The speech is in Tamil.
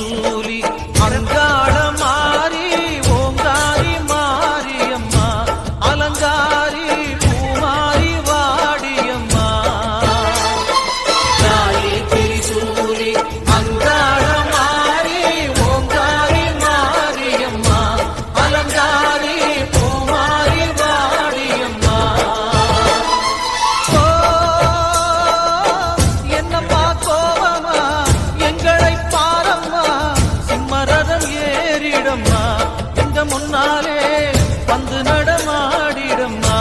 திரிசூலி அலங்கார மாறி ஓங்காரி மாரியம்மா அலங்காரி பூமாரி வாடியம்மா தாயே திரிசூலி அங்கார மாறி ஓங்காரி மாரியம்மா அலங்காரி பூமாரி வாடியம்மா என்னம்மா கோபமா எங்களை பாரம்மா சிம்மரதம் ஏறிடம்மா எங்க முன்னாலே வந்து நடமாடிடம்மா